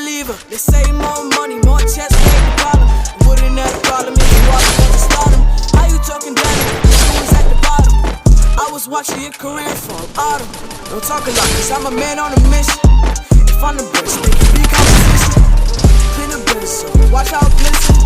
believer. They say more money, more checks, ain't the problem. Wouldn't have a problem if you walked up to stardom. How you talking down to me? You was at the bottom. I was watching your career from autumn. Don't talk a lot, cause I'm a man on a mission. If I'm the best, they can be competition. Clean the business, so watch how it glisten.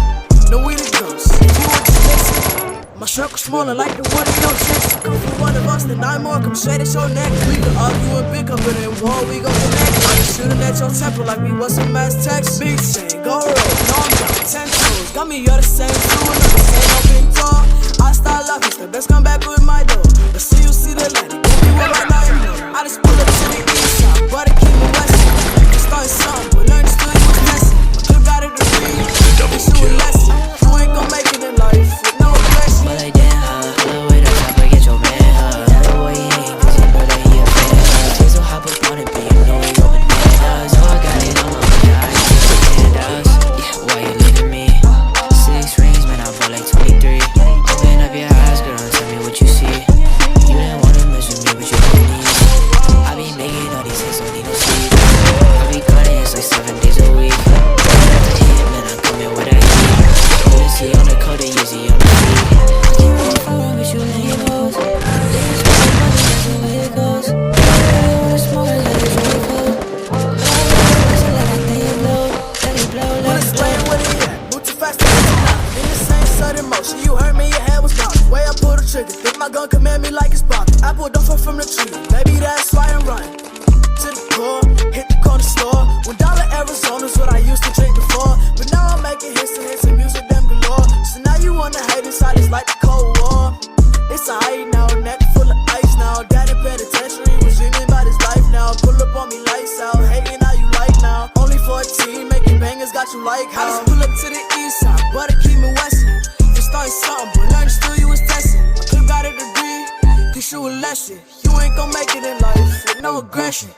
Know we the ghosts, if you want to listen. My circle smaller like the one in your chest. Come from one of us, then 9 more come straight at your neck. We can argue and pick up, but in war we gon' connect. I was shooting at your temple like we was some mass text. Big chain, go roll, no I'm down, 10 toes. Got me, you're the same, two and the same, up in tall. I start loving, the best come back with my door. But see you see the light, it gon' be what right now you know. I just pull up to the east side, but it keep me westin'. You started something, but learn to still you was messing. My clip got a degree, this you a lesson. You ain't gon' make it in life with no blessing. But like damn, holla way to top, get your man, Tell the way he ain't, cause you know that he a fan, Say so hop up on it, but you know he go bananas. Oh, I got it on my mind, I ain't keep the handouts. Yeah, why you leaving me? 6 rings, man, I bought like 23. Open up your eyes, girl, and tell me what you see. You didn't wanna mess with me, but you don't need. I be making all these hits, don't need no sleep. I be cutting hits like 7 days a week. After hit, man, I come in with that heat. Easy on the code, easy on the beat. I can't wait for one, but you ain't close. Niggas got some money, that's the way it goes. I wanna smoke, let it really cold. So let that thing blow, let it blow, let it blow. Where they at? Move too fast to get you knocked. In the same sudden motion, you heard me, your head was knocked. Way I pull the trigger, think my gun command me like it's popped. I pulled off from the tree, maybe that's why I'm running. To the core, hit the corner store. $1 Arizona's what I used to drink before. But now I'm making hits and music them galore. So now you wanna hate inside, it's like the Cold War. It's a high now, neck full of ice now. Daddy penitentiary was dreaming about his life now. Pull up on me lights out, hating how you like now. Only 14, making bangers got you like how. I just pull up to the east side, but it keep me westin'. You started something, but learn still you was testing. My clip got a degree, teach you a lesson. You ain't gon' make it in life with no aggression.